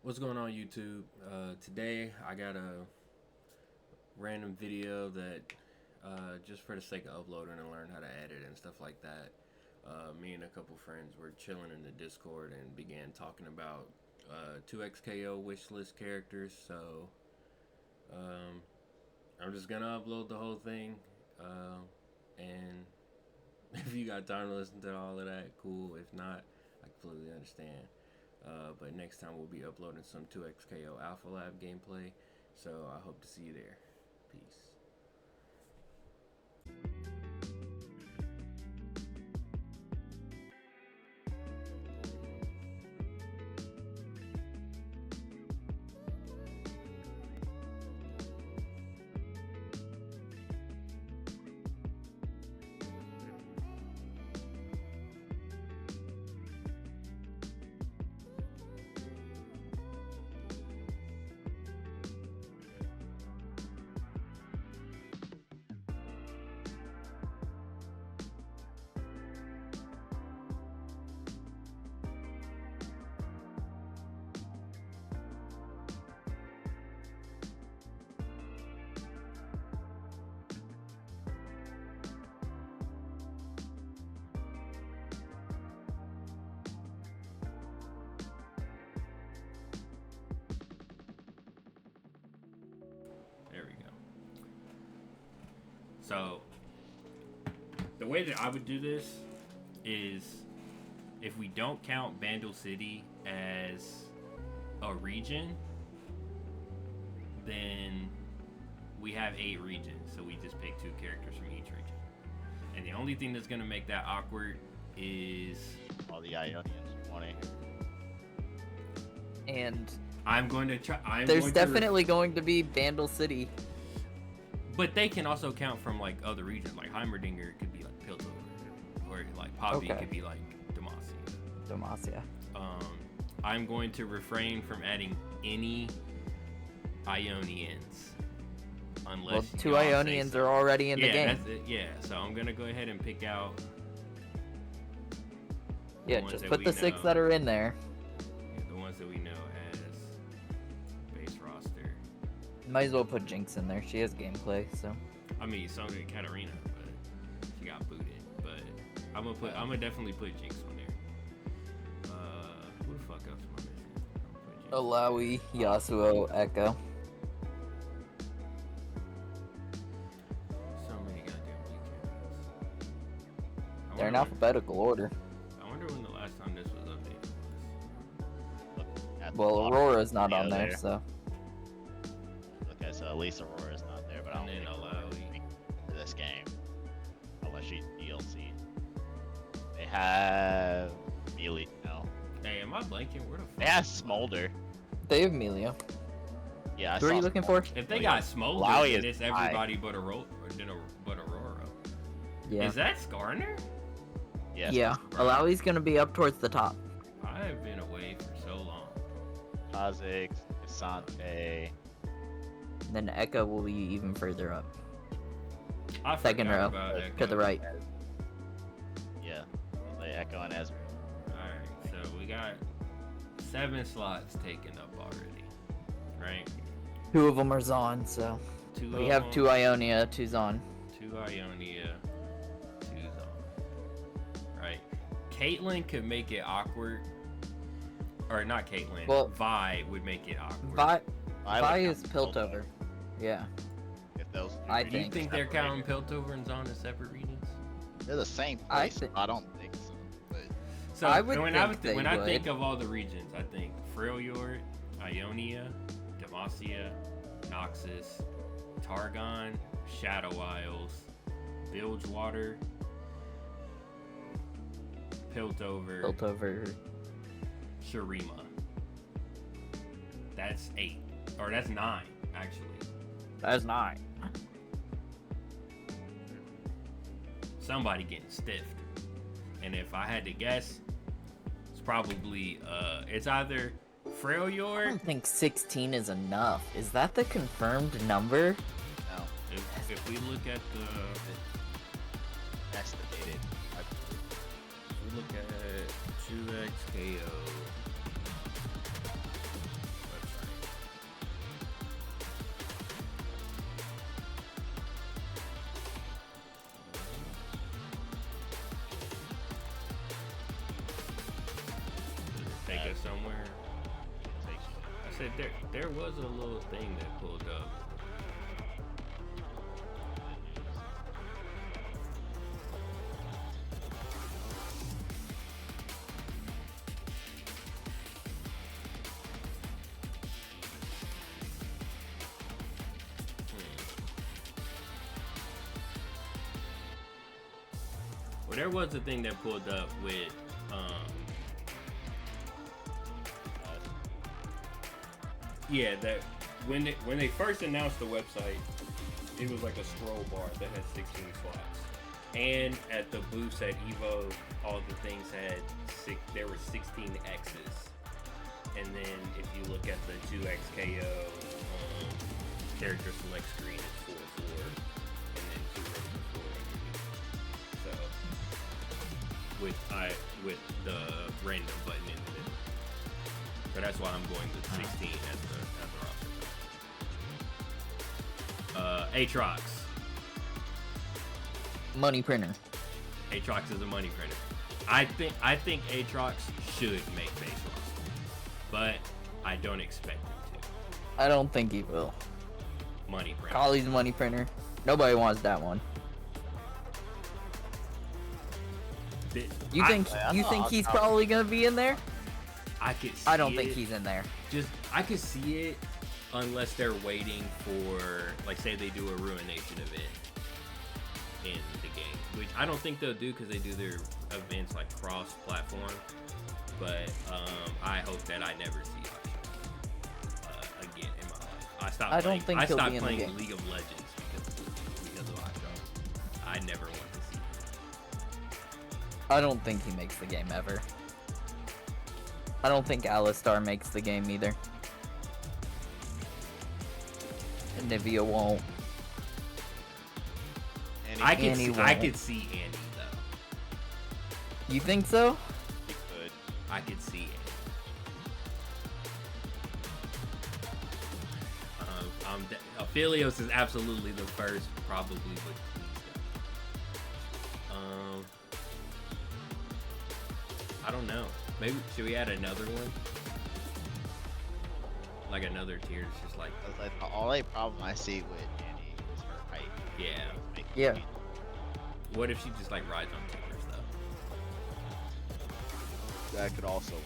What's going on, YouTube? Today I got a random video that just for the sake of uploading and learn how to edit and stuff like that. Me and a couple friends were chilling in the Discord and began talking about 2XKO wishlist characters. So um, I'm just gonna upload the whole thing, and if you got time to listen to all of that, cool. If not, I completely understand. But next time we'll be uploading some 2XKO Alpha Lab gameplay. So I hope to see you there. Peace. There we go. So the way that I would do this is, if we don't count Bandle City as a region, then we have 8 regions. So we just pick 2 characters from each region. And the only thing that's going to make that awkward is all the Ionians wanting. And I'm going to try. there's definitely going to be Bandle City. But they can also count from like other regions. Like Heimerdinger could be like Piltover, or like Poppy could be like Demacia. I'm going to refrain from adding any Ionians. Unless 2 Ionians are already in the game. That's it. Yeah, so I'm gonna go ahead and pick out. Yeah, just put the 6 that are in there. Yeah, the ones that we know as base roster. Might as well put Jinx in there. She has gameplay, so. I mean, so did Katarina, but she got booted. But I'm gonna definitely put Jinx on there. Who the fuck else am I missing? Alawi, Yasuo, Echo. So many goddamn weak characters. They're in alphabetical order. I wonder when the last time this was updated was. Well, Aurora's not on there, so. Okay, so at least Aurora's not there, but I don't think Alawi for this game, unless she's DLC. They have Melee. No, Hey, am I blanking? Where the fuck? they have Smolder. They have Melia. Yeah, Who are you looking for? If they got Smolder, Alawi then is it's everybody but Aurora. Yeah. Is that Skarner? Yes, Yeah. Alawi's gonna be up towards the top. I have been away for so long. Kha'Zix, Asante. And then Echo will be even further up. I Second forgot row, about Echo. to the right. Yeah, like Echo and Ezreal. Alright, so we got 7 slots taken up already, right? 2 of them are Zon, so. 2 We of have them, 2 Ionia, 2 Zon. 2 Ionia, 2 Zone. Right. Caitlyn could make it awkward. Or not Caitlyn. Well, Vi would make it awkward. Vi is Piltover. Yeah. If those two I regions Do you think. think they're separated. counting Piltover and Zone as separate regions? They're the same I place. think- I don't think so. But So I would when think they when I think would. of all the regions, I think Freljord, Ionia, Demacia, Noxus, Targon, Shadow Isles, Bilgewater, Piltover, Piltover. Shurima. That's 8. Or that's 9, actually. That's 9. Somebody getting stiffed. And if I had to guess, it's probably it's either I Freljord. don't think 16 is enough. Is that the confirmed number? no, If we look at the estimated. If we look at 2XKO. it somewhere. I said there was a little thing that pulled up. Well, there was a thing that pulled up with, yeah, that when they first announced the website, it was like a scroll bar that had 16 slots, and at the booths at Evo, all the things had there were 16 X's, and then if you look at the 2X KO character select screen, it's 4-4, and then 2 rows of 4 underneath. So with the random button in the middle. But that's why I'm going with 16 as the roster. Aatrox. Money printer. Aatrox is a money printer. I think Aatrox should make base roster, but I don't expect him to. I don't think he will. Money printer. Collie's money printer. Nobody wants that one. You think he's probably gonna be in there? I don't think he's in there. I could see it unless they're waiting for, like, say they do a Ruination event in the game, which I don't think they'll do because they do their events like cross-platform. But I hope that I never see again in my life. I stopped playing League of Legends because of Hydro. I never want to see him. I don't think he makes the game ever. I don't think Alistar makes the game either. And Nivea won't. I could see Annie though. You think so? He could. I could see Annie. Aphelios is absolutely the first, probably, but I don't know. Maybe should we add another one? Like another tier? It's just like the only problem I see with Annie is her height. Yeah. Yeah. What if she just like rides on timbers though? That could also work.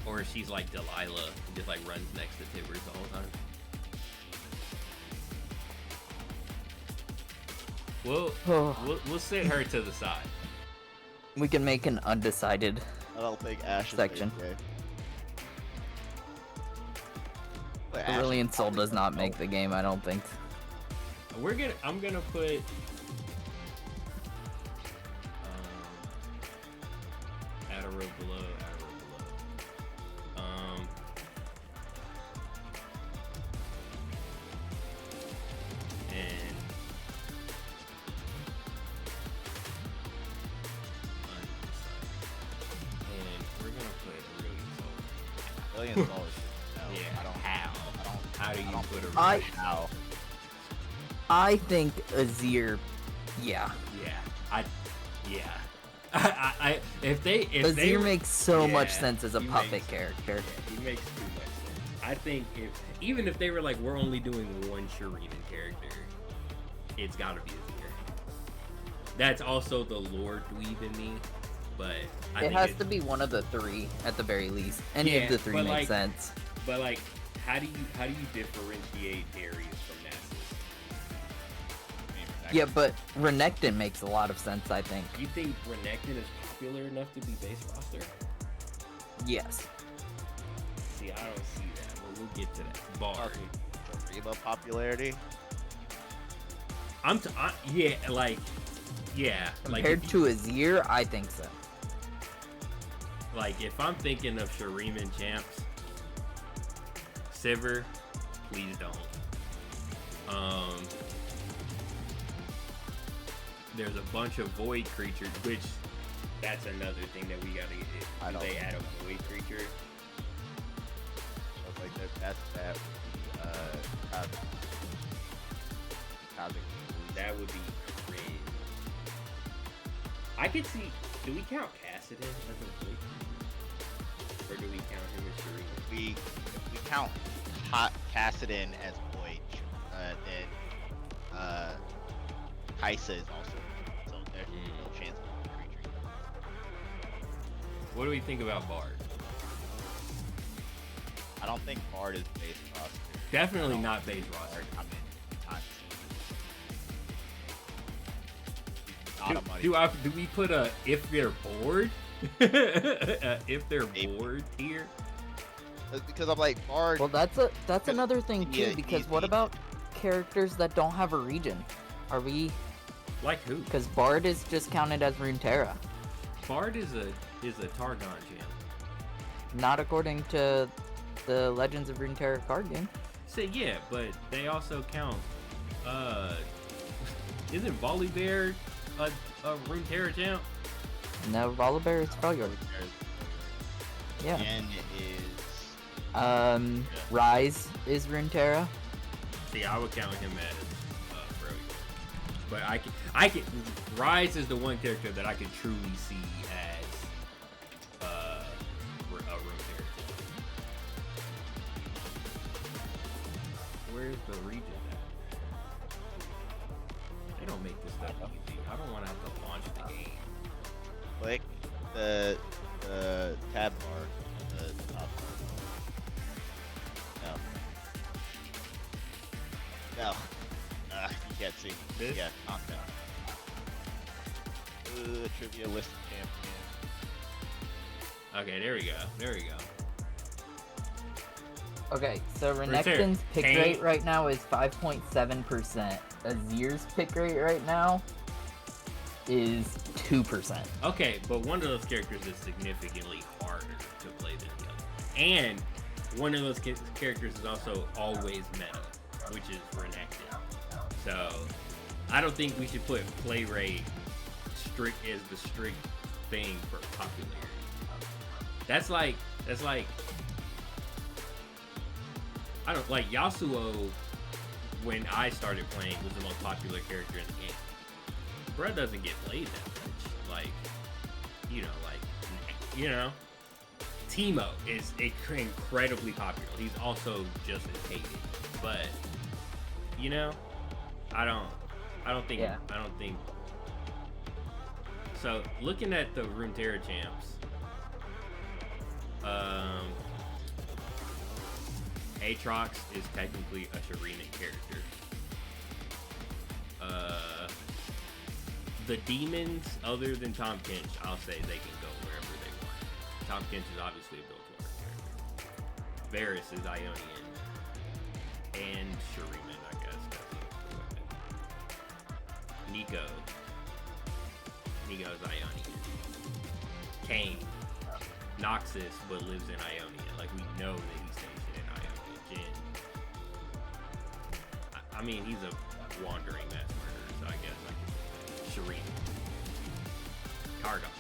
Or if she's like Delilah and just like runs next to timbers the whole time. We'll set her to the side. We can make an undecided I don't think Ash is section. Brilliant Soul does not make the game, I don't think. I'm gonna put add a row below, and we're gonna put Brilliant Soul. Yeah, I don't have. How do you put a how? I think Azir, yeah. If Azir makes so much sense as a puppet character. Yeah, he makes too much sense. I think even if they were like, we're only doing one Shuriken character, it's gotta be Azir. That's also the lore dweeb in me, but it has to be one of the three at the very least. Any of the three makes sense. But like, how do you differentiate Darius from Nasus? Yeah, but Renekton makes a lot of sense, I think. You think Renekton is popular enough to be base roster? Yes. See, I don't see that, but we'll get to that. Bar. Reba popularity? Compared to Azir, I think so. Like, if I'm thinking of Shuriken champs, Sivir, please don't. There's a bunch of void creatures, which that's another thing that we gotta get. They add a void creature. I was like, that's that. That would be crazy. I could see. Do we count Kassadin as a void creature? Or do we count him as Shireen? We count Kassadin as boy, then Kaisa is also. So there's no chance of creature. What do we think about Bard? I don't think Bard is base roster. Definitely not base roster. I mean, Do we put a if they're bored? If they're bored here? Because I'm like Bard. Well, that's another thing too. Because what about characters that don't have a region? Are we like who? Because Bard is just counted as Runeterra. Bard is a Targon champ. Not according to the Legends of Runeterra card game. So yeah, but they also count. Isn't Volibear a Runeterra champ? No, Volibear is Freljord. Yeah. And it is. Rise is Runeterra. See, I would count him as Freljord, but I can. Rise is the one character that I could truly see as a Runeterra champ. Where's the region at? They don't make this stuff easy. I don't want to have to launch the game. Click the tab bar at the top. No. You can't see. This? Yeah, content. Trivia list of champions. Okay, there we go. There we go. Okay, so Renekton's pick rate right now is 5.7%. Azir's pick rate right now is 2%. Okay, but one of those characters is significantly harder to play than the other. And one of those characters is also always meta, which is Renekton. So, I don't think we should put play rate strict as the strict thing for popularity. That's like I don't like Yasuo. When I started playing, was the most popular character in the game. Bruh doesn't get played that much. Teemo is incredibly popular. He's also just as hated. But I don't think. So looking at the Runeterra champs, Aatrox is technically a Shireen character. The demons, other than Tom Kench, I'll say they can go wherever they want. Tom Kench is obviously a built-order character. Varus is Ionian. And Shuriman, I guess. Nico's Ionian. Kane. Noxus, but lives in Ionia. Like, we know that he's stationed in Ionia. Jhin. I mean, he's a wandering mass murderer, so I guess I can say that. Shireen. Kargon.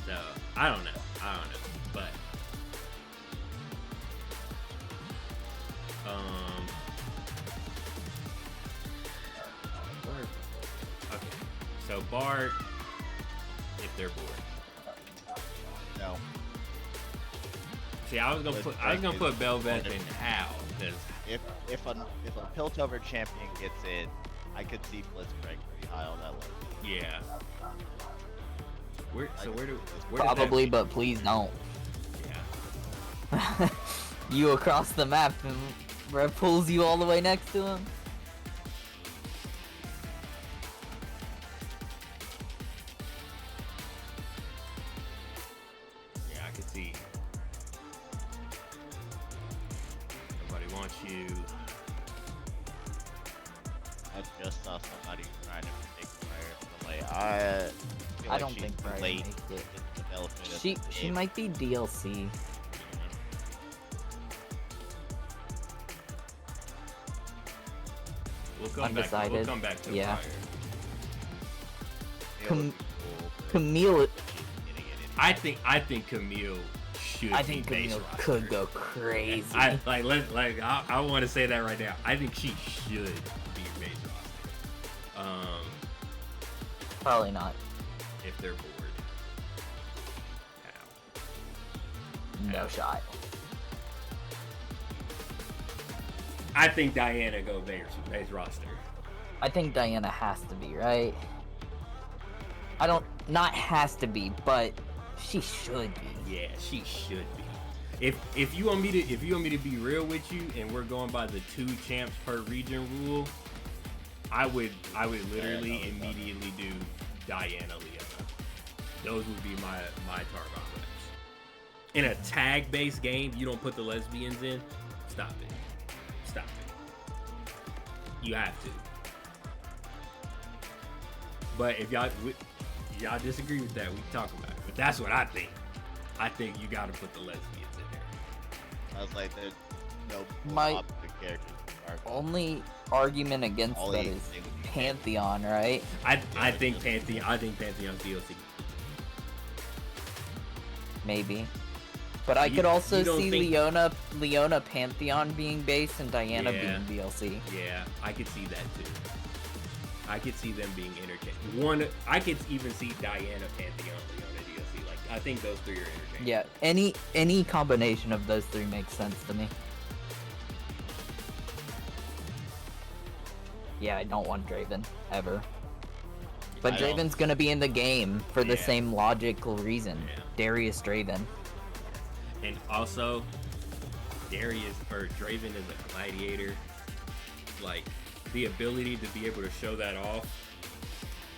So, I don't know. But, okay. So, Bard, if they're bored. No. See, I was gonna put Bel'Veth in Hal, because if a Piltover champion gets in, I could see Blitzcrank pretty high on that list. Yeah. Where Probably, but please don't. Yeah. You across the map and Rev pulls you all the way next to him. Yeah, I could see. Nobody wants you. I just saw somebody trying to predict Briar. Like, I don't think Briar late makes it. in the development of She the game. might be DLC. We'll come back to Yeah. Fire. Camille. I think Camille should. I think be base Camille roster. could go crazy. I want to say that right now. I think she should be base roster. Probably not. If they're bored. no shot. I think Diana go base roster. I think Diana has to be, right? Not has to be, but she should be. Yeah, she should be. If you want me to be real with you, and we're going by the 2 champs per region rule, I would literally immediately do Diana Leona. Those would be my target reps. In a tag-based game, you don't put the lesbians in. Stop it. You have to. But if y'all disagree with that, we can talk about it. But that's what I think. I think you got to put the lesbians in there. I was like, there's no My popular characters. only argument against that is Pantheon, right? I think Pantheon's DLC. Maybe. But I could also see Leona Pantheon being base and Diana being DLC. Yeah, I could see that too. I could see them being interchangeable. I could even see Diana Pantheon Leona DLC. Like, I think those 3 are interchangeable. Yeah, any combination of those 3 makes sense to me. Yeah, I don't want Draven ever. But Draven's gonna be in the game for the same logical reason. Yeah. Darius Draven. And also, Draven is a gladiator. Like, the ability to be able to show that off.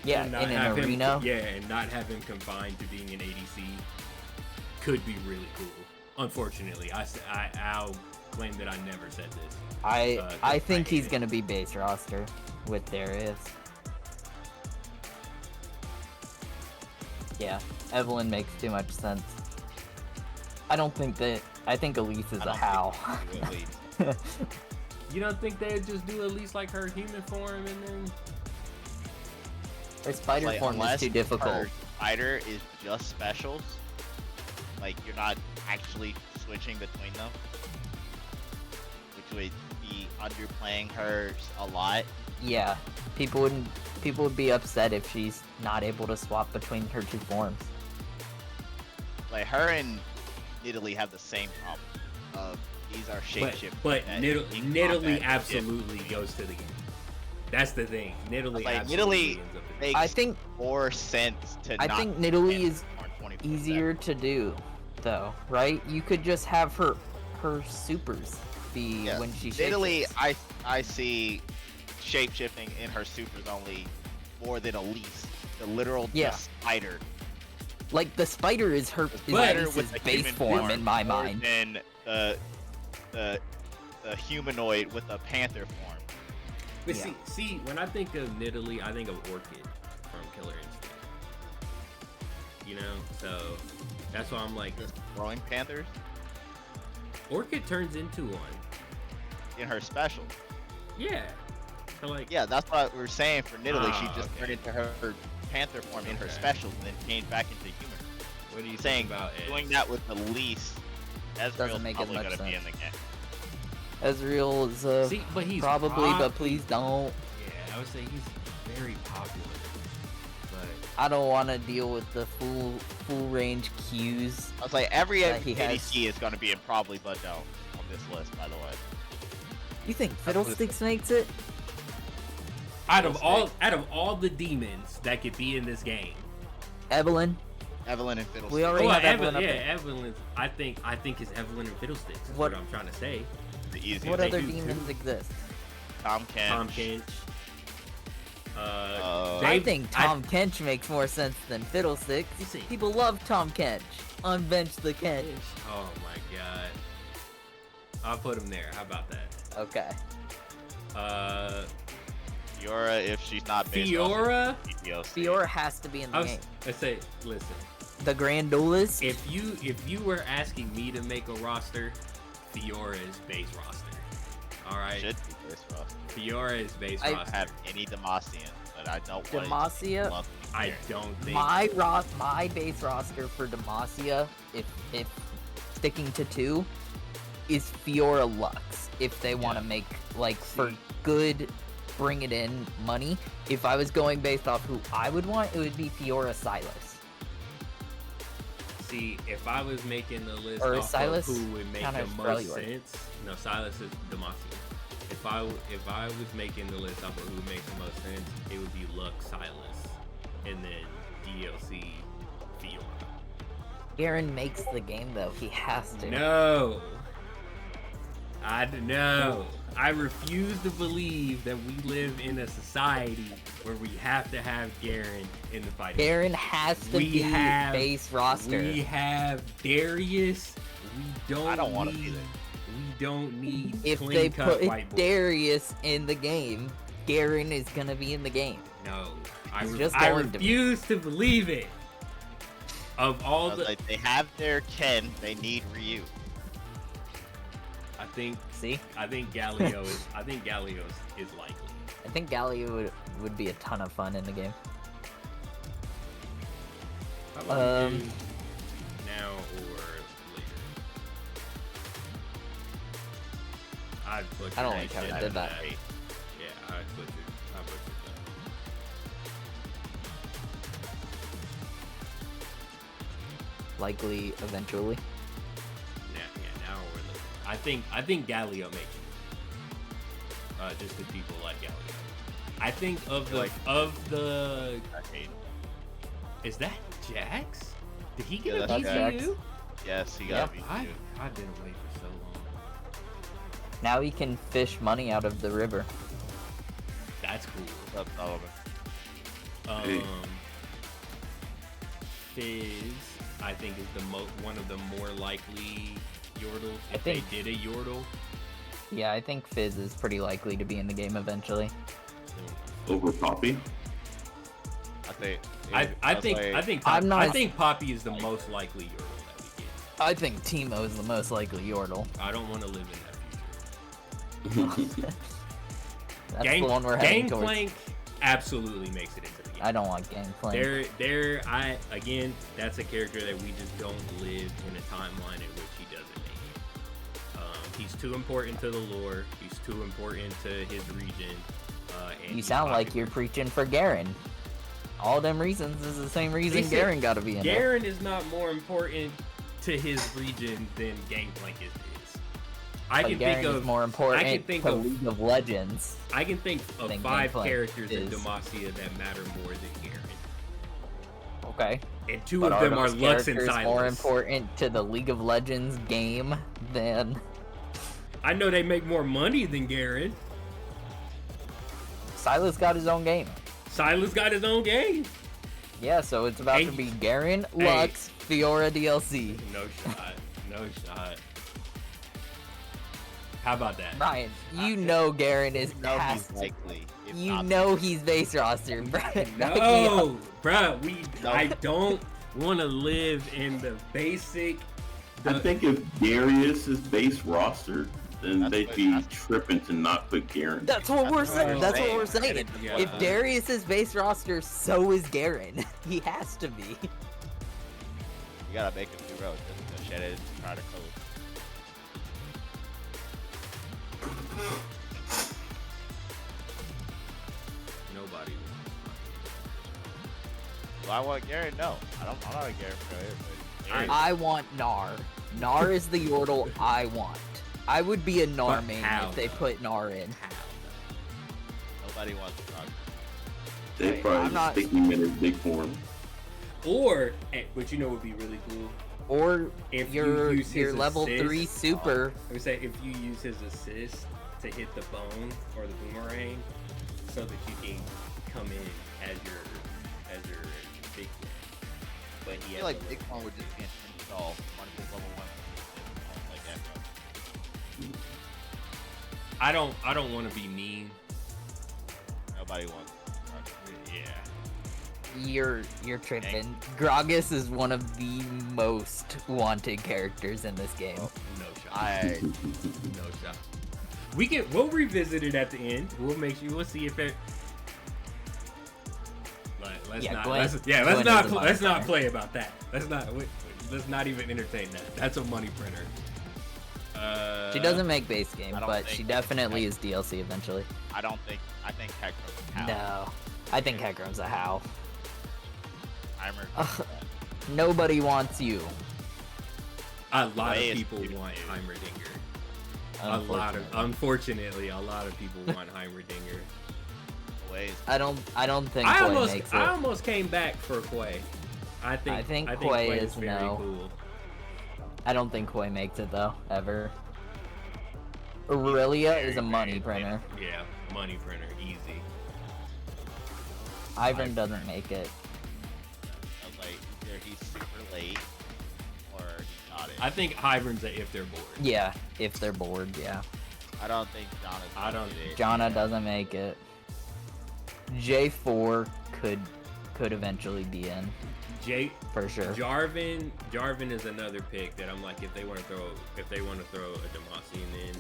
Yeah, in an arena. And not have him confined to being an ADC could be really cool. Unfortunately, I'll claim that I never said this. I think he's gonna be base roster with Darius. Yeah, Evelyn makes too much sense. I think Elise is a how. You don't think they'd just do at least like her human form and then her spider form is too difficult. Her spider is just specials. Like, you're not actually switching between them, which would be underplaying hers a lot. Yeah, people would be upset if she's not able to swap between her 2 forms. Like, her and Nidalee have the same problem of these are shapeshifters. But Nidalee absolutely goes to the game. That's the thing. Nidalee absolutely ends up in the game. I think more sense to I think Nidalee is easier to do, though, right? You could just have her supers be when she shapeshifts. Nidalee, I see shapeshifting in her supers only more than Elise, the literal spider. Like, the spider is her base form in my mind. And the humanoid with a panther form. But see, when I think of Nidalee, I think of Orchid from Killer Instinct. You know, so that's why I'm like, throwing panthers. Orchid turns into one in her special. Yeah. So like. Yeah, that's what we were saying for Nidalee. She just turned into her panther form in her specials and then changed back into human. What are you saying about doing that with Elise? Ezreal's make probably as much gonna be sense. in the game. Ezreal is but he's probably, but please don't. Yeah, I would say he's very popular. But I don't want to deal with the full range Qs. I was like, every ADC is gonna be in probably Budell on this list, by the way. You think Fiddlesticks makes it? Out of all the demons that could be in this game, Evelyn and Fiddlesticks. We already have Evelyn up there. Evelyn. I think it's Evelyn and Fiddlesticks. Is what I'm trying to say. What other demons exist? Tom Kench. I think Tom Kench makes more sense than Fiddlesticks. People love Tom Kench. Unbench the Kench. Oh my god. I'll put him there. How about that? Okay. Fiora, if she's not based Fiora? Fiora has to be in the game. Let's say, listen. The Grand Duelist? If you were asking me to make a roster, Fiora is base roster. Alright? Should be base roster. Fiora is base roster. I don't have any Demacian, but I don't want Demacia? I don't think my base roster for Demacia, if sticking to 2, is Fiora Lux. If they want to make, like, for good bring it in money. If I was going based off who I would want, it would be Fiora Silas. See, if I was making the list Or off Silas of who would make kinda the is most Freljord. sense, no, Silas is Demacia. If I was making the list off of who would make the most sense, it would be Lux, Silas, and then DLC Fiora. Garen makes the game though. He has to. No. No. I refuse to believe that we live in a society where we have to have Garen in the fight. Garen has to be base roster. We have Darius. I don't want to be We there. don't need If clean they cut put white boy. Darius in the game, Garen is gonna be in the game. No. He's just I going to be. refuse to believe it. Of all the Like, they have their Ken, they need Ryu. I think See? Galio is likely. I think Galio would be a ton of fun in the game. How about we do now or later? I don't like how they did that. Yeah, I butchered that. Likely eventually. Yeah, now or later. I think Galio makes it. Just because people like Galio. I think of the I hate him. is that Jax? Did he get Yeah, a that's Jax. PCU? Yes, he Yeah, got me I too. didn't wait for so long. Now he can fish money out of the river. That's cool. What's up, Sullivan? Hey. Fizz, I think, is one of the more likely Yordles. I If they think- did a Yordle, Yeah, I think Fizz is pretty likely to be in the game eventually. Over Poppy? I think. I'm I not- think Poppy is the most likely Yordle that we get. I think Teemo is the most likely Yordle. I don't want to live in that future. That's the one we're heading towards. Gangplank absolutely makes it into the game. I don't want Gangplank. That's a character that we just don't live in a timeline in which he doesn't make it. He's too important to the lore. He's too important to his region. And You he's sound like popular. you're preaching for Garen. All them reasons is the same reason Listen, Garen gotta be in there. Garen is not more important to his region than Gangplank is. I But can Garen think of is more important I can think to of League of Legends. I can think of Then 5 Gangplank characters in is- Demacia that matter more than Garen. Okay. And 2 But of them are those Lux and characters more Silas. important to the League of Legends game than I know they make more money than Garen. Silas got his own game. Silas got his own game. Yeah, so it's about Hey. to be Garen, Lux, Fiora DLC. No shot. No shot. How about that? Ryan, you know Garen is No, past. he's likely. if You not know he's base roster, bro. No, bro. No. I don't want to live in the basic. I think if Darius is base roster, then That's they'd what- be that's- tripping to not put Garen. That's what we're That's saying. what That's we're what we're saying. saying. Yeah. If Darius is base roster, so is Garen. He has to be. You gotta make him do road. Just shed it and try to code. Nobody. Do I want Garen? No. I'm not a Garen player, but Garen, I want Gnar. Gnar is the Yordle I want. I would be a Gnar But main how, if they though? put Gnar in. How? nobody wants to talk. They I'm probably not- just stick him in his big form. Or, but you know what would be really cool? Or If your you use his level assist, 3 super. I would say if you use his assist to hit the bone or the boomerang, so that you can come in as your big man. But I he feel has like to Big look- One would just be an install. One of his level 1 like that. I don't want to be mean. Nobody wants to talk. Yeah. You're tripping. Gragas is one of the most wanted characters in this game. No shot. I No shot. We'll revisit it at the end. We'll see if it. Let's Yeah, not. Gwen- Let's Gwen not. is a Let's not monster. play about that. Let's not even entertain that. That's a money printer. She doesn't make base game, I don't but think- she definitely is DLC eventually. I think Hector. No, I think Hecarim's a how. Heimer. Ugh. Nobody wants you. A lot of Way is people beautiful. want Heimerdinger. Unfortunately, a lot of people want Heimerdinger. Ways. I don't think I Quay makes it. almost came back for Quay. I think Quay Quay is very no. cool. I don't think Quay makes it though, ever. Aurelia is a money printer. Yeah, money printer, easy. Ivern doesn't make it. I was like, either he's super late or he's not it. I think Hybern's if they're bored. Yeah, if they're bored, yeah. I don't think Jonna's I don't- it. Jonna doesn't make it. J4 could eventually be in, for sure. Jarvan is another pick that I'm like, if they want to throw a Demacian in,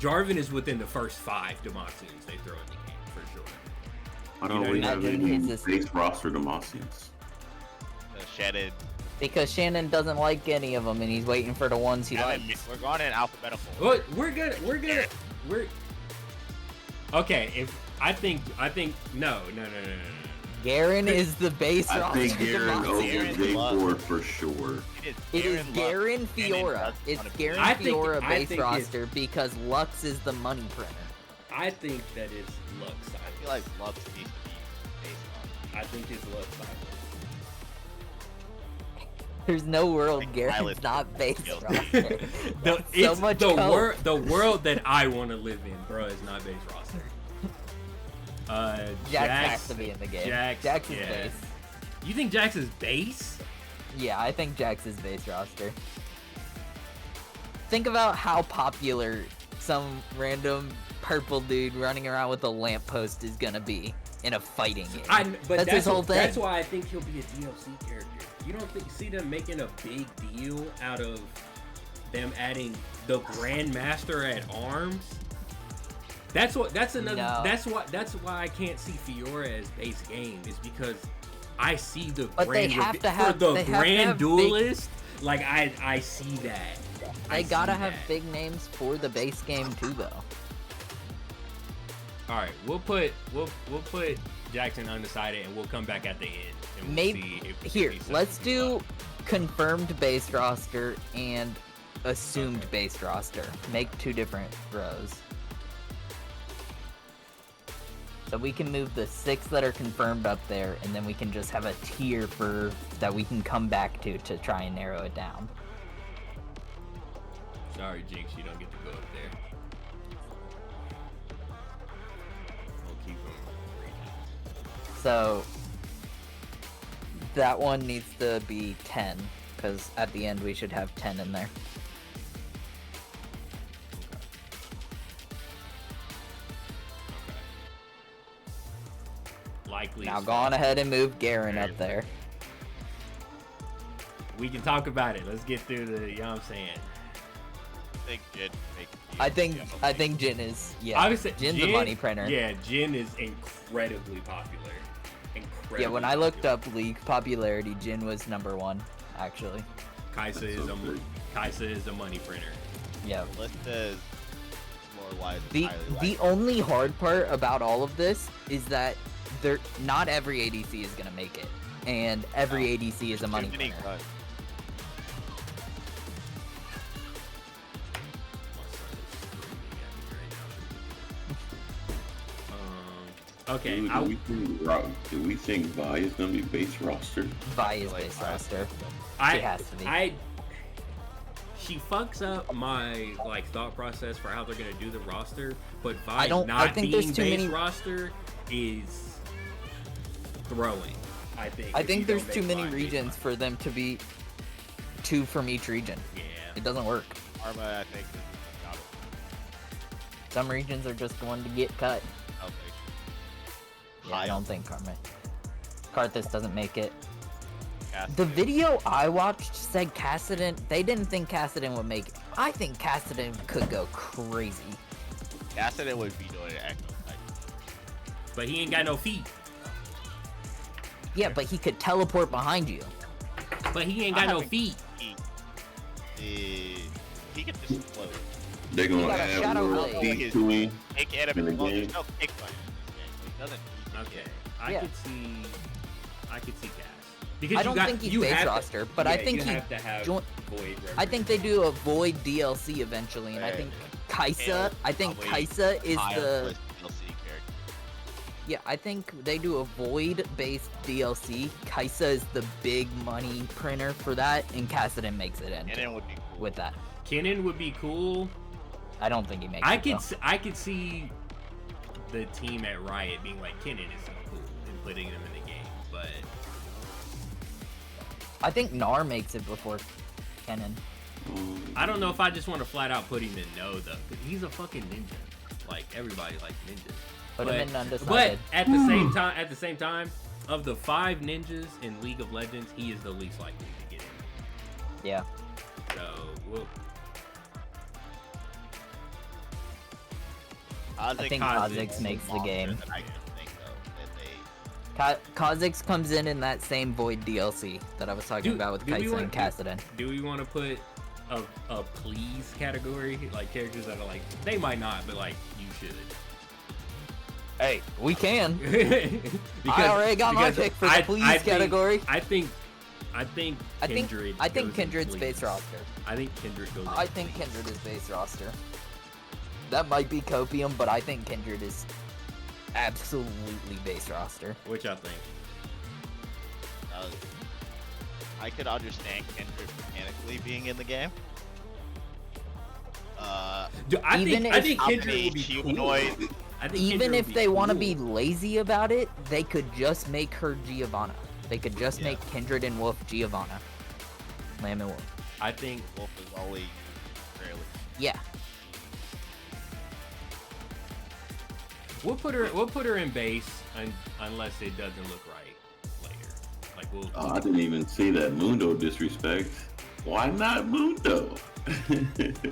Jarvan is within the first 5 Demacians they throw in the game for sure. I don't really have Imagine any his- base roster Demacians. Shannon. Because Shannon doesn't like any of them, and he's waiting for the ones he likes. We're going in alphabetical. What we're okay. If I think no. Garen is the base I roster. think Garen over Demacian. J4 for sure. It is Garen Fiora. It's Garen I think- Fiora I base think it's- roster because Lux is the money printer. I think that is Lux. I feel like Lux needs to be based on. I think it's Lux. There's no world Like Garen's Violet not base skills. roster. It's much the coke. the world that I want to live in, bro, is not base roster. Jax has to be in the game. Jax is yeah. base. You think Jax is base? Yeah, I think Jax is base roster. Think about how popular some random purple dude running around with a lamppost is gonna be in a fighting game. But that's his whole thing. That's why I think he'll be a DLC character. You don't see them making a big deal out of them adding the Grandmaster at arms? That's another. No. That's why I can't see Fiora as base game, is because I see the But they grand have to for have- the they have to grand have big- duelist. Like I see that. They gotta have big names for the base game too, though. All right, we'll put Jackson undecided, and we'll come back at the end. And we'll Maybe see if here, he's let's something do up. confirmed base roster and assumed base roster. Make 2 different rows. So we can move the 6 that are confirmed up there, and then we can just have a tier for that we can come back to try and narrow it down. Sorry, Jinx, you don't get to go up there. We'll keep him region. So that one needs to be 10, because at the end we should have 10 in there. Likely. Now as go on fuck. ahead and move Garen up there. We can talk about it. Let's get through the. You know what I'm saying? I think Jin make I think Jin is, yeah. Obviously, Jin's a money printer. Yeah, Jin is incredibly popular. Incredibly. Yeah, when I looked popular. up league popularity, Jin was #1, actually. Kaisa is a money printer. Yeah. List is more wise. The only hard part about all of this is that not every ADC is gonna make it, and every ADC is a money printer. Okay, Do we think Vi is gonna be base roster? Vi is base roster. I It has to be. She fucks up my thought process for how they're gonna do the roster, but Vi I not think being there's too base many- roster is throwing. I think. I if think you there's don't too make many Vi base regions roster. for them to be 2 from each region. Yeah. It doesn't work. Arma, I think, got it. Some regions are just going to get cut. I don't think. Yeah, I don't think Karthus doesn't make it. Cassidy. The video I watched said Kassadin. They didn't think Kassadin would make it. I think Kassadin could go crazy. Cassidy would be doing an echo. But he ain't got no feet. Yeah, but he could teleport behind you. But he ain't got no feet. He can just float. They're He gonna got a add shadow world blade. feet to him. Kick In enemy. the Well, game. there's no kick fight in this game, so he doesn't need to Okay, kick. I Yeah. could see Cass. Because I don't think he's base roster, but I think you he have to have join. Void. I think they do a Void DLC eventually, and I think Kaisa. I think Kaisa is the. Yeah, I think they do a Void-based DLC. Kaisa is the big money printer for that, and Kassadin makes it in. Kennen would be cool with that. Kennen would be cool. I don't think he makes it. I could see the team at Riot being like, Kennen is so cool, and putting him in the game, but I think Gnar makes it before Kennen. I don't know if I just want to flat out put him in no though, because he's a fucking ninja. Like everybody likes ninjas. Put him in undecided. But at the same time, of the 5 ninjas in League of Legends, he is the least likely to get in. Yeah. So we'll. I think Kha'Zix makes the game. Kha'Zix comes in that same Void DLC that I was talking about with Kaisa and Kassadin. Do we want to put a please category, like characters that are like, they might not, but like you should? Hey, we can. I already got my pick for the please category. I think Kindred. I think Kindred's base roster. I think Kindred goes. I think Kindred is base roster. That might be copium, but I think Kindred is absolutely base roster. Which I think. I could understand Kindred mechanically being in the game. I think Kindred would be cool. Even if they want to be lazy about it, they could just make her Giovanna. They could just make Kindred and Wolf Giovanna. Lamb and Wolf. I think Wolf is only rarely. Yeah. We'll put her in base unless it doesn't look right later. Like we'll. I didn't even see that Mundo disrespect. Why not Mundo?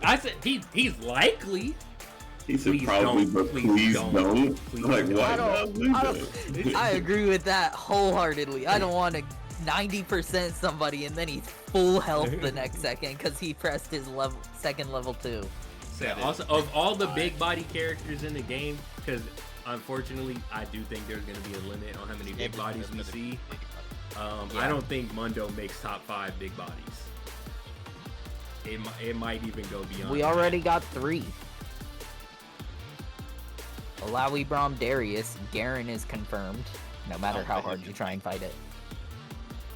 I said he's likely. He said probably, but please don't. Like, why not Mundo? I agree with that wholeheartedly. I don't want to 90% somebody and then he's full health the next second because he pressed his second level 2. So also, of all the big body characters in the game, because unfortunately I do think there's going to be a limit on how many big bodies we see. I don't think Mundo makes top 5 big bodies. It might even go beyond. We already got 3. Alawi, Braum, Darius, Garen is confirmed, no matter how hard you try and fight it.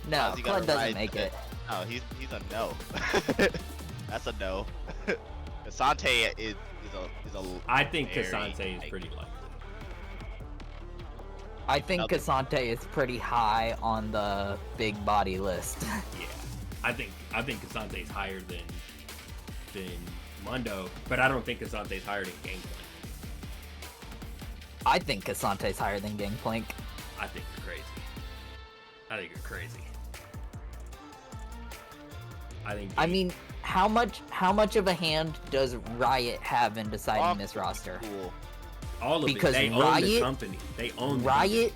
No, Clud doesn't make it. No, he's a no. That's a no. Cassante is a I think Cassante is pretty likely. I think Cassante is pretty high on the big body list. Yeah, I think Cassante is higher than Mundo, but I don't think Cassante is higher than Gangplank. I think Cassante is higher than Gangplank. I think you're crazy. I mean, how much of a hand does Riot have in deciding this roster? Cool. All of because it. They own the company. They own Riot.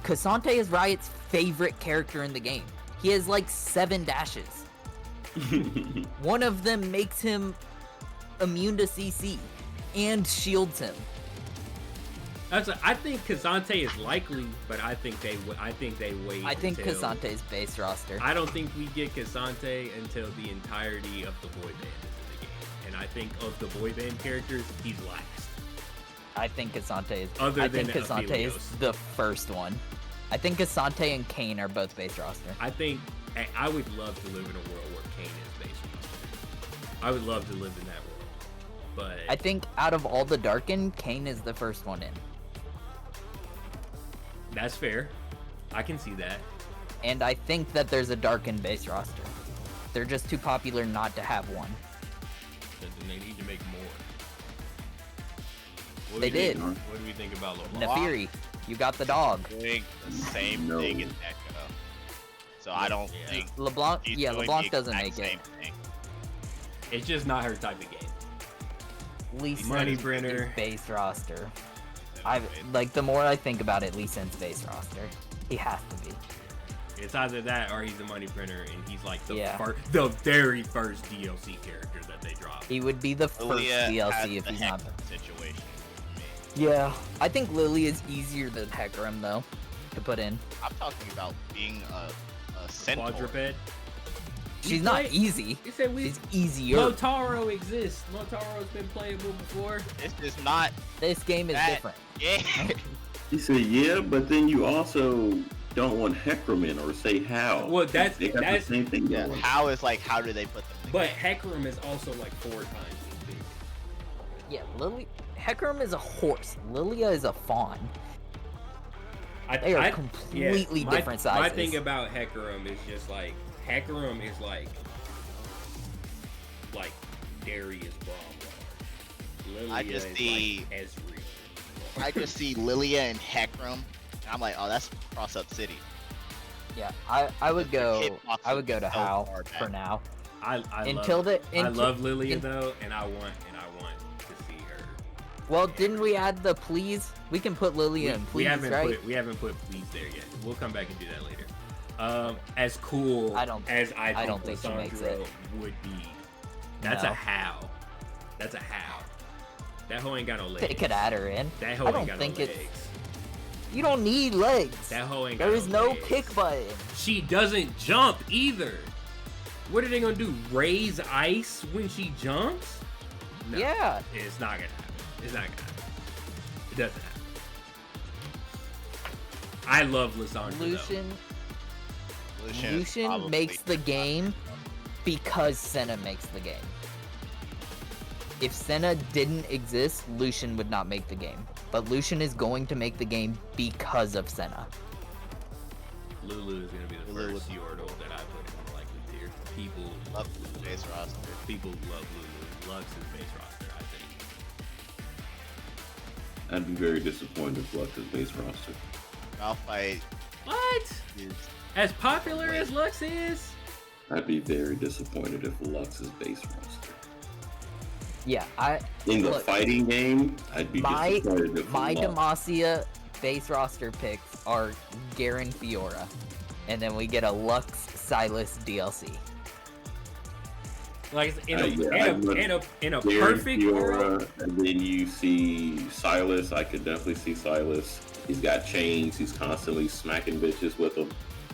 Cassante is Riot's favorite character in the game. He has like 7 dashes. One of them makes him immune to CC and shields him. I think Cassante is likely, but I think they wait. I think Cassante is base roster. I don't think we get Cassante until the entirety of the boy band is in the game, and I think of the boy band characters, he's last. I think Cassante is. I think Cassante is the first one. I think Cassante and Kayn are both base roster. I would love to live in a world where Kayn is base roster. I would love to live in that world, but I think out of all the Darken, Kayn is the first one in. That's fair. I can see that. And I think that there's a Darken base roster. They're just too popular not to have one. Then they need to make more. They did. What do we think about LeBlanc? Nefiri, you got the dog. Doing the same thing as Echo. So I don't think LeBlanc. Yeah, LeBlanc doesn't make it. It's just not her type of game. Lee Money Sin's printer base roster. The more I think about it, Lee Sin's base roster. He has to be. It's either that or he's a money printer and he's like the very first DLC character that they dropped. He would be the first DLC if he's not. Situation. Yeah, I think Lily is easier than Hecarim though to put in. I'm talking about being a centaur. Quadruped. She's not easy. You said She's easier. Motaro exists. Motaro's been playable before. This is not. This game is that. different. Yeah. He said, yeah, but then you also don't want Heckroman or say how. Well, that's the same thing. Yeah. Going. How is like, how do they put them together? But Hecarim is also like 4 times as big. Yeah, Hecarim is a horse. Lilia is a fawn. They are completely different sizes. My thing about Hecarim is just like Hecarim is like Darius Bromwell. Lilia I just is see like Ezreal. I just see Lilia and Hecarim, and I'm like, oh, that's Cross Up City. Yeah, I would go to How for now. I love Lilia though, and I want to see her. Well, didn't we add the please? We can put Lilia in please, right? We haven't put please there yet. We'll come back and do that later. As cool I don't think she makes it. Would be. That's a how. That's a how. That hoe ain't got no legs. They could add her in. That hoe ain't got no legs. You don't need legs. That hoe ain't got There is no legs. pick button. She doesn't jump either. What are they gonna do? Raise ice when she jumps? No, Yeah. It's not gonna happen. It's not gonna happen. It doesn't happen. I love Lissandra Lucian makes the game because Senna makes the game. If Senna didn't exist, Lucian would not make the game. But Lucian is going to make the game because of Senna. Lulu is gonna be the first Yordle that I put in the likely tier. People Love the base roster. People love Lulu. Lux is base roster, I think. I'd be very disappointed if Lux is base roster. Malphite What? is As popular as Lux is? I'd be very disappointed if Lux is base roster. Yeah, In the fighting game, I'd be disappointed if my Lux. Demacia base roster picks are Garen Fiora. And then we get a Lux Silas DLC. Like in a Garen, perfect Fiora, world. and then you see Silas. I could definitely see Silas. He's got chains. He's constantly smacking bitches with them.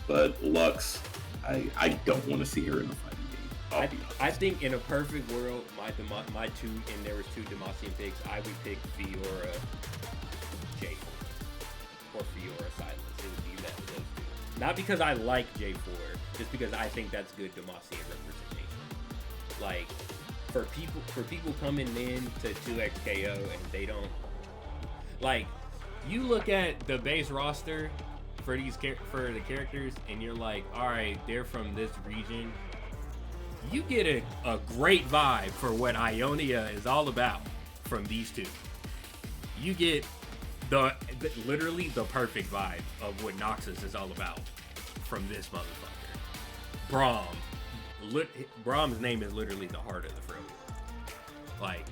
But Lux, I don't want to see her in the fighting game. I think in a perfect world, my two, and there was 2 Demacian picks, I would pick Fiora J4 or Fiora Silas. It would be those 2. Not because I like J4, just because I think that's good Demacian representation. Like for people coming in to 2x KO and they don't like. You look at the base roster for the characters, and you're like, all right, they're from this region. You get a great vibe for what Ionia is all about from these 2. You get literally the perfect vibe of what Noxus is all about from this motherfucker. Brom's name is literally the heart of the Froyo. Like,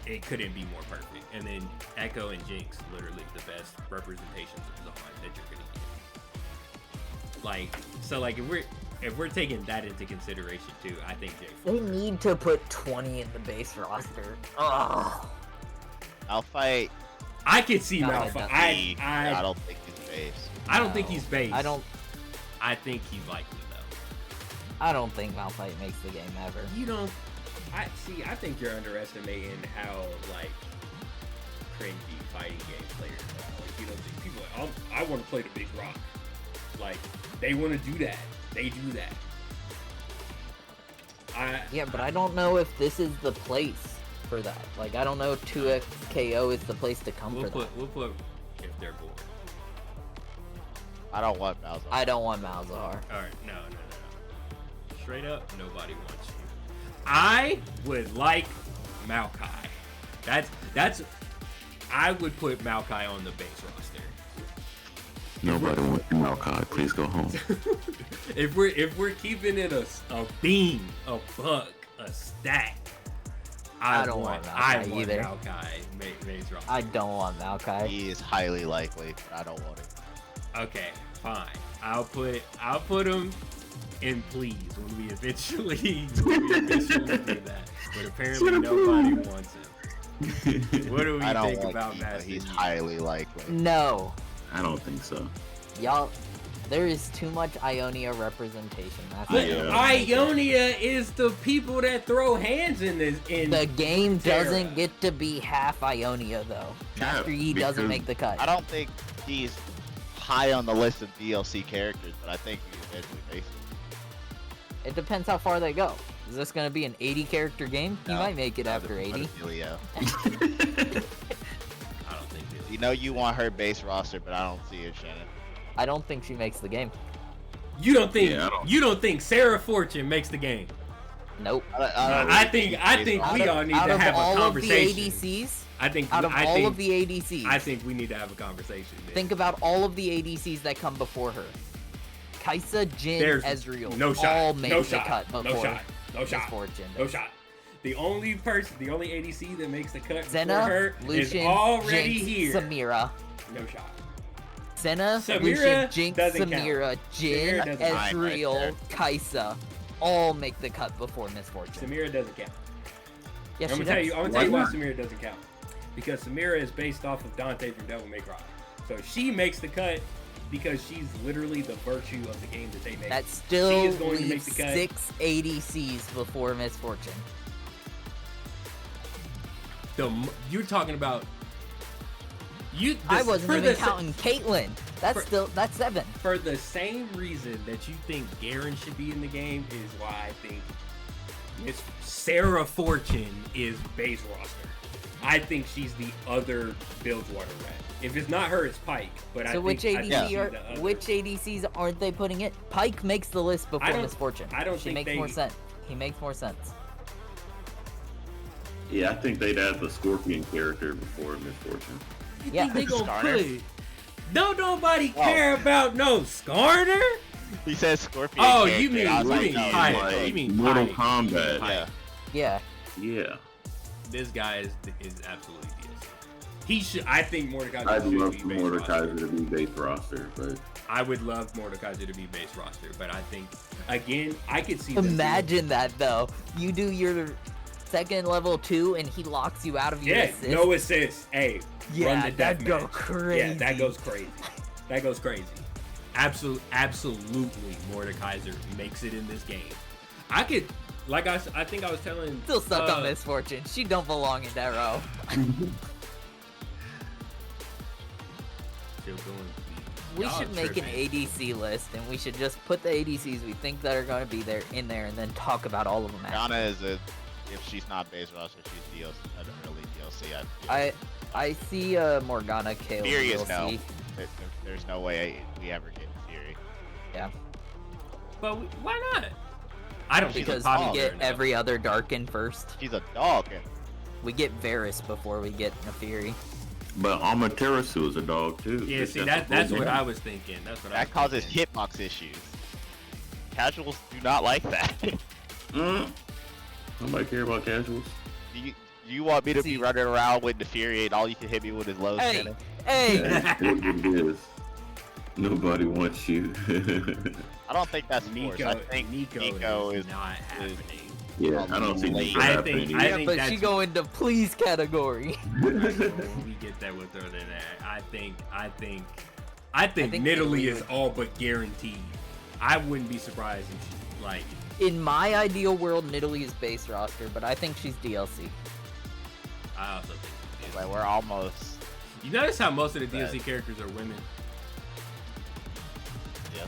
it couldn't be more perfect. And then Echo and Jinx, literally the best representations of Zon that you're gonna get. Like, so like if we're taking that into consideration too, I think J4. They need to put 20 in the base roster. Ugh. Malphite. I could see Malphite. I don't think he's base. I don't think he's base. I think he's likely though. I don't think Malphite makes the game ever. You don't. I think you're underestimating how like cringy fighting game players are. Like, you don't think people are like, I want to play the big rock. Like, they want to do that. They do that. Yeah, but I don't know if this is the place for that. Like, I don't know if 2x KO is the place to come for that. We'll put if they're bored. I don't want Malzahar. I don't want Malzahar. Alright, no. Straight up, nobody wants you. I would like Maokai. That's I would put Maokai on the base roster. Nobody wants Maokai. Please go home. if we're keeping it a beam, a buck, a stack, I don't want Maokai either. Base roster. I don't want Maokai. He is highly likely, but I don't want it. Okay, fine. I'll put him in please when we eventually do that. But apparently nobody wants him. What do we think about Master He's highly likely. No. I don't think so. Y'all There is too much Ionia representation. That's But what Ionia is the people that throw hands in this. the game Terra. doesn't get to be half Ionia though. Yeah, Master Yi doesn't because- make the cut. I don't think he's high on the list of DLC characters, but I think he eventually makes it. It depends how far they go. Is this gonna be an 80 character game? He No, might make it no, after the 80. Pedophilia. I don't think it. You know you want her base roster, but I don't see it, Shannon. I don't think she makes the game. You don't think Yeah, I don't- you don't think Sarah Fortune makes the game? Nope. I think we all need out to of have a all conversation. of the ADCs, I think out of I all think, of the ADCs, I think we need to have a conversation. man. think about all of the ADCs that come before her. Kaisa, Jin, There's Ezreal, no shot. all made No the shot. cut before No shot. No shot. Misfortune. No shot. The only ADC that makes the cut Senna, for her Lucian, is already Jinx, here. Samira. No shot. Senna, Samira Lucian, Jinx, doesn't count. Samira, Jin, Samira doesn't count. Ezreal, Right there. Kaisa, all make the cut before Misfortune. Samira doesn't count. Yes, I'm she gonna tell does. you. I'm gonna tell you why Why not? Samira doesn't count. Because Samira is based off of Dante from Devil May Cry. So she makes the cut because she's literally the virtue of the game that they make. That She still is going to make leaves the cut. 6 ADCs before Misfortune. You're talking about. I wasn't for even the counting Caitlyn. That's for- 7. For the same reason that you think Garen should be in the game is why I think Miss Sarah Fortune is base roster. I think she's the other Bilgewater rat. If it's not her, it's Pike. But I So think, which I think ADC she's are the other. which ADCs aren't they putting it? Pike makes the list before don't- Misfortune. I don't she think makes they- more sense. He makes more sense. Yeah, I think they'd add the Scorpion character before Misfortune. You Yeah. think they gonna Skarner? put? Don't nobody care about no Skarner? He says Scorpion. Oh, character. you mean- I was you like, mean no, Pike. he's You like- mean Mortal Pike. Kombat. Pike. Yeah. Yeah. Yeah. This guy is absolutely DLC. He should. I think Mordekaiser I'd should love be for base Mordekaiser roster. to be base roster, but I would love Mordekaiser to be base roster, but I think again I could see them doing- Imagine that though. You do your second level 2 and he locks you out of your Yeah, assist. no assist. Hey, run Yeah, the that'd go deathmatch. crazy. Yeah, that goes crazy. That goes crazy. Absolutely, Mordekaiser makes it in this game. I could, like I think I was telling. Still stuck on Misfortune. She don't belong in that row. Still going to be- We y'all should make an tripping. ADC list and we should just put the ADCs we think that are going to be there in there and then talk about all of them after. Rihanna is if she's not base roster, she's DLC, an early DLC. I see Morgana Kale Fury is DLC. no. There's no way we ever get Fury. Yeah, But why not? I don't think because it's we popular get enough. every other Darkin first. She's a dog. And We get Varus before we get Nefiri. but Amaterasu is a dog too. Yeah, It's see just that's a full what game. I was thinking. That's what I that was causes thinking. hitbox issues. Casuals do not like that. Nobody care about casuals. do you want me to See- be running around with the Fury and all you can hit me with is low Hey, Shannon? hey! Yeah, it is what it is. Nobody wants you. I don't think that's forced. Nico, I think Nico is not happening. Yeah, I don't see Nico I happening think- either. Yeah, but she that's- go into please category. When we get that, we'll throw that in there. I think think Nidalee Nidalee is would- all but guaranteed. I wouldn't be surprised if she's like. In my ideal world, Nidalee is base roster, but I think she's DLC. I also think. She's like we're almost. You notice how most of the That- DLC characters are women. Yeah.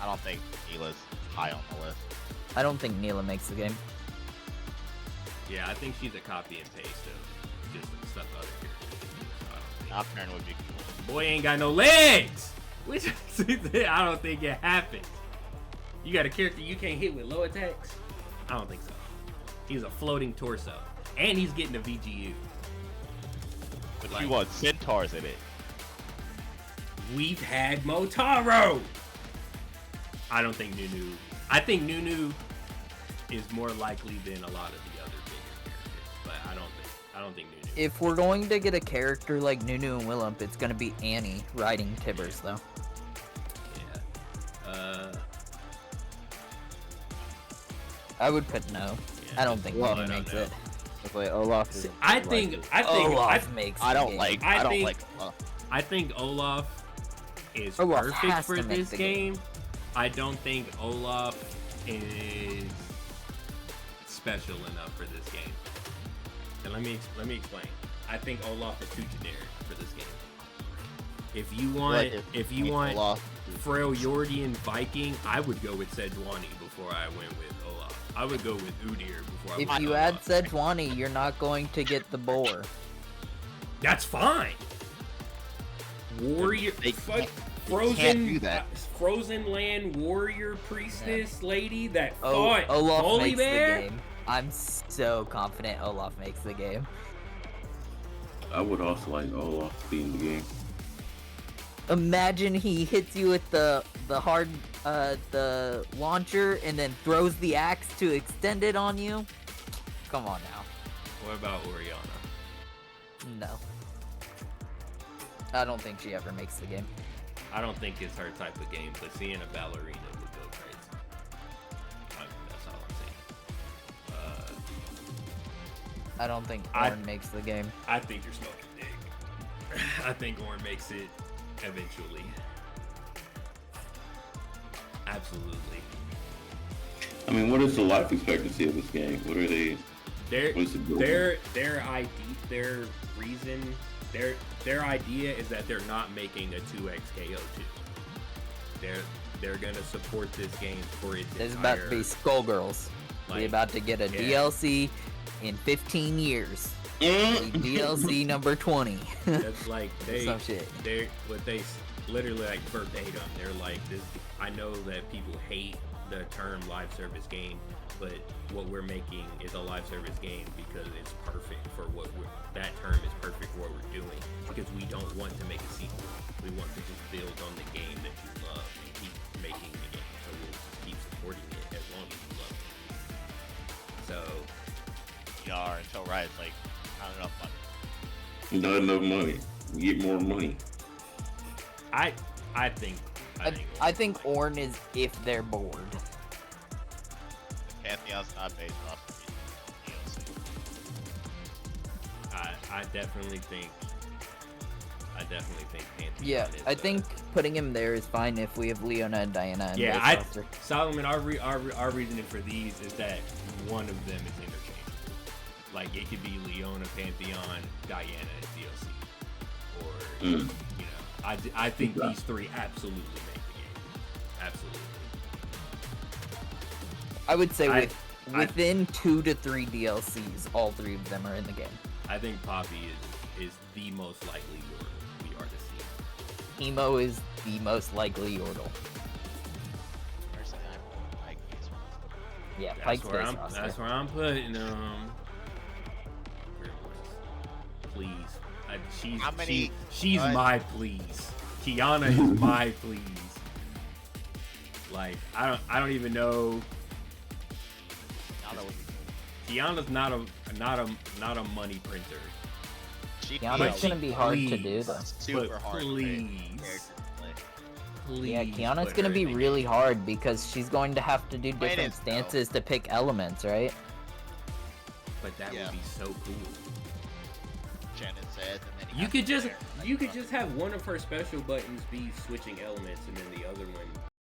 I don't think Neela's high on the list. I don't think Neela makes the game. Yeah, I think she's a copy and paste of just the stuff other characters do. So I don't think. Nocturne would be cool. Boy ain't got no legs. Which I don't think it happens. You got a character you can't hit with low attacks? I don't think so. He's a floating torso, and he's getting a VGU. But Like- you want centaurs in it. We've had Motaro. I don't think Nunu. I think Nunu is more likely than a lot of the other bigger characters, but I don't think Nunu. If we're going to get a character like Nunu and Willump, it's gonna be Annie riding Tibbers, though. Yeah. I would put no. Yeah. I don't think Well, Nunu I don't makes know. it. Wait, Olaf is. I think Olaf I, makes. I the don't game. like. I I don't think- like. I think Olaf is Olaf perfect has for to make this the game, I don't think Olaf is special enough for this game. And let me explain. I think Olaf is too generic for this game. If you want Olaf. frail Yordian Viking, I would go with Sejuani before I went with Olaf. I would go with Udyr before I went If with you Olaf. add Sejuani, you're not going to get the boar. That's fine. Warrior, They fuck, can't do that. Frozen Land warrior priestess lady that Oh, fought Olaf Holy makes Bear. the game. I'm so confident Olaf makes the game. I would also like Olaf to be in the game. Imagine he hits you with the launcher and then throws the axe to extend it on you. Come on now. What about Oriana? No. I don't think she ever makes the game. I don't think it's her type of game, but seeing a ballerina would go crazy. That's all I'm saying. I don't think I- Ornn makes the game. I think you're smoking dick. I think Ornn makes it eventually. Absolutely. I mean, what is the life expectancy of this game? What are they? Their What is it doing? their idea is that they're not making a 2x KO2. They're gonna support this game for its There's entire, about to be Skullgirls. We're like, about to get a yeah. DLC in 15 years. DLC number 20. That's like Some shit. they're what they literally like verbatim. They're like this. I know that people hate the term live service game, but what we're making is a live service game because it's perfect for that term is perfect for what we're doing, because we don't want to make a sequel. We want to just build on the game that you love and keep making the game, so we'll keep supporting it as long as you love it. So PR until Riot's like, not enough money. Not enough money. You get more money. I think I think Ornn is if they're bored. Pantheon's not based off of DLC. I definitely think Pantheon Yeah, is, I think putting him there is fine if we have Leona and Diana. In both roster. Solomon, our reasoning for these is that one of them is interchangeable. Like it could be Leona, Pantheon, Diana, and DLC, or you know, I think these three absolutely make the game. Absolutely. I would say I- within 2 to 3 DLCs, all 3 of them are in the game. I think Poppy is the most likely Yordle we are to see. Emo is the most likely Yordle. Personally, I like these ones. Yeah, That's Pike's where base I'm. roster. That's where I'm putting Please, How many- she's what? my please. Kiana is my please. Like I don't even know. Yana would be cool. Kiana's not a money printer. She'd Kiana's But gonna she- be hard to please. do though. super But hard please. character to play. Please. Yeah, Kiana's put gonna her be in the really game. hard because she's going to have to do Wait, different it's no. stances to pick elements, right? But that Yeah. would be so cool. Shannon says, and then You could just have one of her special buttons be switching elements, and then the other one